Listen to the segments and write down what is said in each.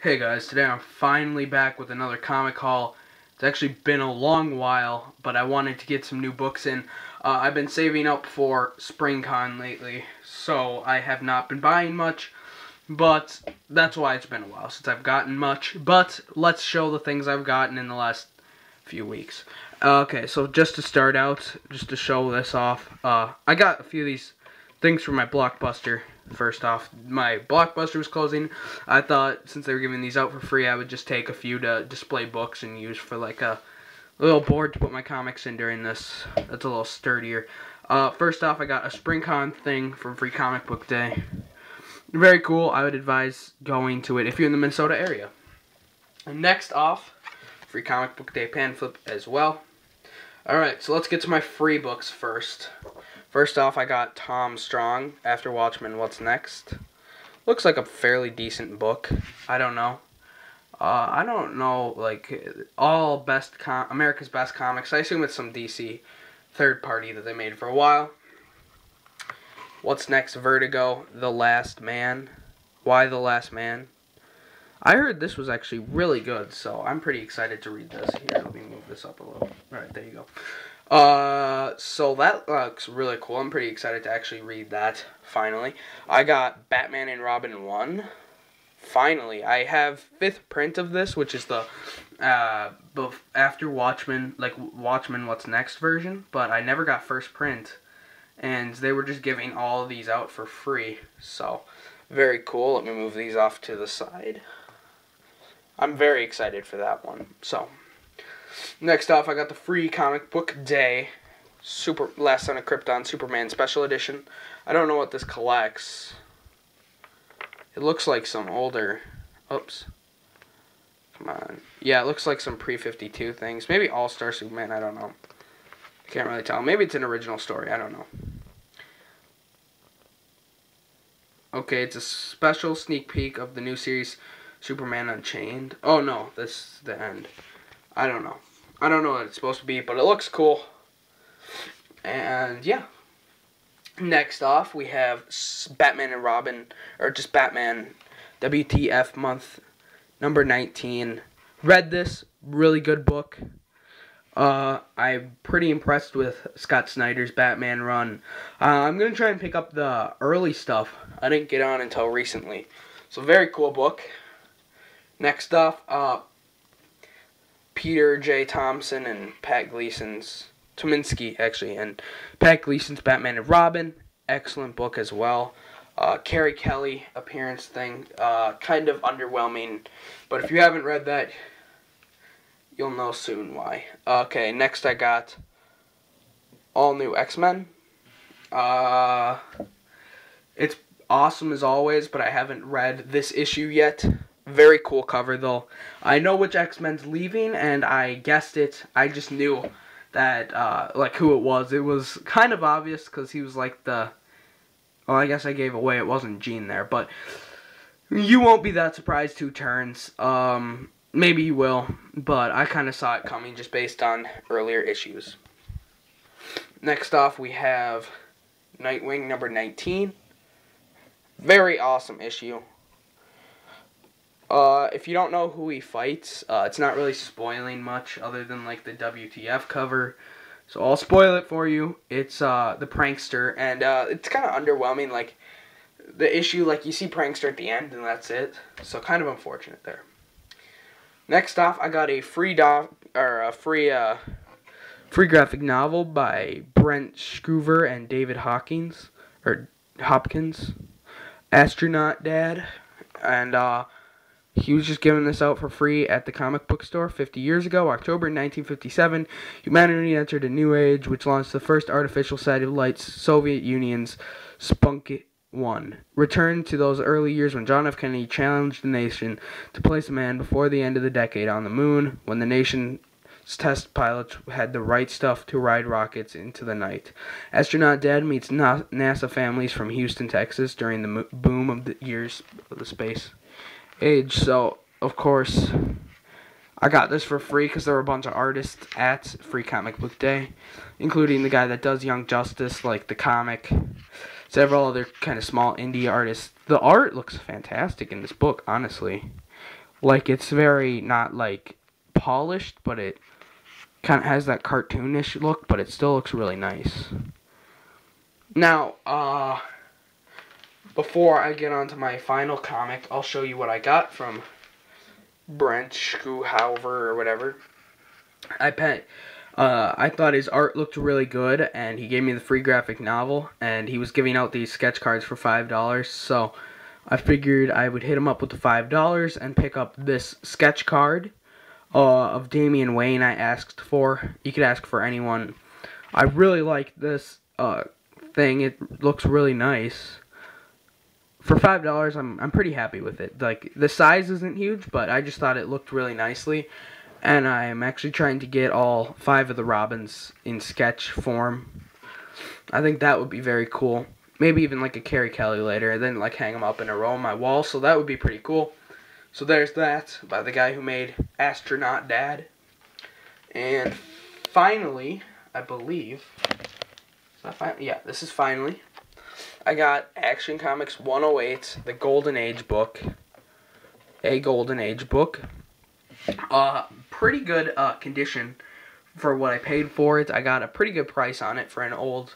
Hey guys, today I'm finally back with another comic haul. It's actually been a long while, but I wanted to get some new books in. I've been saving up for SpringCon lately, so I have not been buying much, but that's why it's been a while since I've gotten much. But let's show the things I've gotten in the last few weeks. Okay, so just to start out, just to show this off, I got a few of these things from my Blockbuster. First off, my Blockbuster was closing. I thought since they were giving these out for free, I would just take a few to display books and use for like a little board to put my comics in during this. That's a little sturdier. First off, I got a SpringCon thing from Free Comic Book Day. Very cool. I would advise going to it if you're in the Minnesota area. And next off, Free Comic Book Day pan flip as well. Alright, so let's get to my free books first. First off, I got Tom Strong, After Watchmen, What's Next? Looks like a fairly decent book. I don't know. I don't know, like, all America's Best Comics. I assume it's some DC third party that they made for a while. What's Next? Vertigo, The Last Man. Why The Last Man? I heard this was actually really good, so I'm pretty excited to read this. Here, let me move this up a little. Alright, there you go. So that looks really cool. I'm pretty excited to actually read that, finally. I got Batman and Robin 1. Finally. I have 5th print of this, which is the, After Watchmen, like, Watchmen What's Next version, but I never got first print, and they were just giving all of these out for free, so, very cool. Let me move these off to the side. I'm very excited for that one, so. Next off, I got the Free Comic Book Day Last Son of Krypton Superman Special Edition. I don't know what this collects. It looks like some older... Oops. Come on. Yeah, it looks like some pre-52 things. Maybe All-Star Superman, I don't know. I can't really tell. Maybe it's an original story, I don't know. Okay, it's a special sneak peek of the new series Superman Unchained. Oh no, this is the end. I don't know. I don't know what it's supposed to be, but it looks cool. And yeah. Next off, we have Batman and Robin, or just Batman WTF month number 19. Read this, really good book. I'm pretty impressed with Scott Snyder's Batman run. I'm going to try and pick up the early stuff. I didn't get on until recently. So very cool book. Next off, Peter J. Thompson and Pat Gleason's, Tominski actually, and Pat Gleason's Batman and Robin. Excellent book as well. Carrie Kelly appearance thing, kind of underwhelming, but if you haven't read that, you'll know soon why. Okay, next I got All New X-Men. It's awesome as always, but I haven't read this issue yet. Very cool cover, though. I know which X-Men's leaving, and I guessed it. I just knew that, like, who it was. It was kind of obvious, because he was, like, the... Well, I guess I gave away it wasn't Jean there, but you won't be that surprised who turns. Maybe you will, but I kind of saw it coming just based on earlier issues. Next off, we have Nightwing number 19. Very awesome issue. If you don't know who he fights, it's not really spoiling much other than like the WTF cover. So I'll spoil it for you. It's the Prankster, and it's kind of underwhelming. Like the issue, like you see Prankster at the end, and that's it. So kind of unfortunate there. Next off, I got a free graphic novel by Brent Scoover and David Hopkins, Astronaut Dad, and he was just giving this out for free at the comic book store 50 years ago, October 1957. Humanity entered a new age, which launched the first artificial satellites, Soviet Union's Sputnik 1. Return to those early years when John F. Kennedy challenged the nation to place a man before the end of the decade on the moon, when the nation's test pilots had the right stuff to ride rockets into the night. Astronaut Dad meets NASA families from Houston, Texas during the boom of the years of the space age. So, of course, I got this for free because there were a bunch of artists at Free Comic Book Day, including the guy that does Young Justice, like the comic, several other kind of small indie artists. The art looks fantastic in this book, honestly. Like, it's very not, like, polished, but it kind of has that cartoonish look, but it still looks really nice. Now, before I get on to my final comic, I'll show you what I got from Brent Schuhauer or whatever. I thought his art looked really good, and he gave me the free graphic novel, and he was giving out these sketch cards for $5, so I figured I would hit him up with the $5 and pick up this sketch card of Damian Wayne I asked for. You could ask for anyone. I really like this thing. It looks really nice. For $5, I'm pretty happy with it. Like, the size isn't huge, but I just thought it looked really nicely. And I'm actually trying to get all 5 of the Robins in sketch form. I think that would be very cool. Maybe even like a Carrie Kelly later, and then like hang them up in a row on my wall. So that would be pretty cool. So there's that by the guy who made Astronaut Dad. And finally, I believe, yeah, this is finally, I got Action Comics 108, the Golden Age book. A Golden Age book. Pretty good condition for what I paid for it. I got a pretty good price on it for an old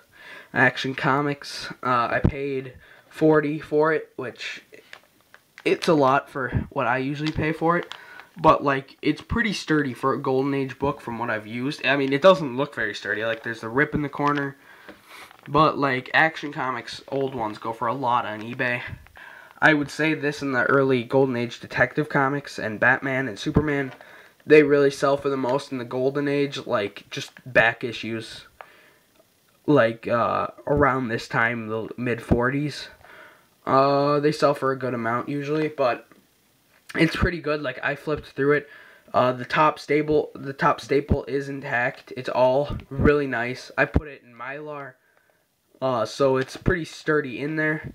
Action Comics. I paid $40 for it, which it's a lot for what I usually pay for it. But, like, it's pretty sturdy for a Golden Age book from what I've used. I mean, it doesn't look very sturdy. Like, there's a rip in the corner. But, like, Action Comics old ones go for a lot on eBay. I would say this in the early Golden Age Detective Comics and Batman and Superman, they really sell for the most in the Golden Age, like, just back issues, like, around this time, the mid-40s. They sell for a good amount, usually, but it's pretty good. Like, I flipped through it. The top staple is intact. It's all really nice. I put it in Mylar, so it's pretty sturdy in there.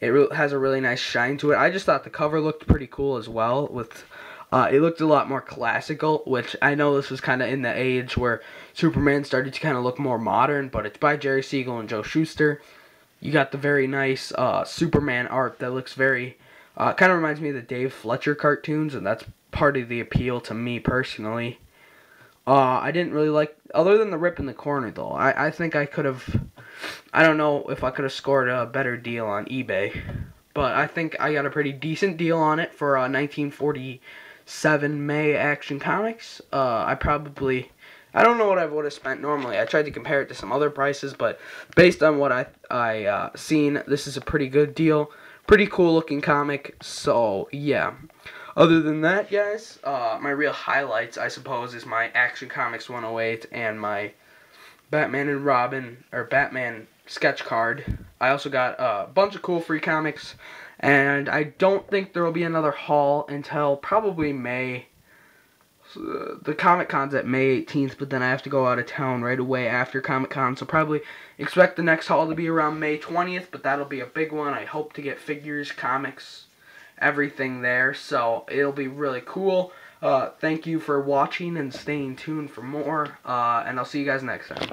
It has a really nice shine to it. I just thought the cover looked pretty cool as well. It looked a lot more classical, which I know this was kind of in the age where Superman started to kind of look more modern, but it's by Jerry Siegel and Joe Shuster. You got the very nice Superman art that looks very, kind of reminds me of the Dave Fletcher cartoons, and that's part of the appeal to me personally. I didn't really like, other than the rip in the corner though, I think I could have, I don't know if I could have scored a better deal on eBay, but I think I got a pretty decent deal on it for 1947 May Action Comics. I don't know what I would have spent normally. I tried to compare it to some other prices, but based on what I seen, this is a pretty good deal. Pretty cool looking comic, so yeah. Other than that, guys, my real highlights, I suppose, is my Action Comics 108 and my Batman and Robin, or Batman sketch card. I also got a bunch of cool free comics, and I don't think there will be another haul until probably May. The Comic Con's at May 18th, but then I have to go out of town right away after Comic Con, so probably expect the next haul to be around May 20th, but that'll be a big one. I hope to get figures, comics, everything there, so it'll be really cool. Thank you for watching and staying tuned for more, and I'll see you guys next time.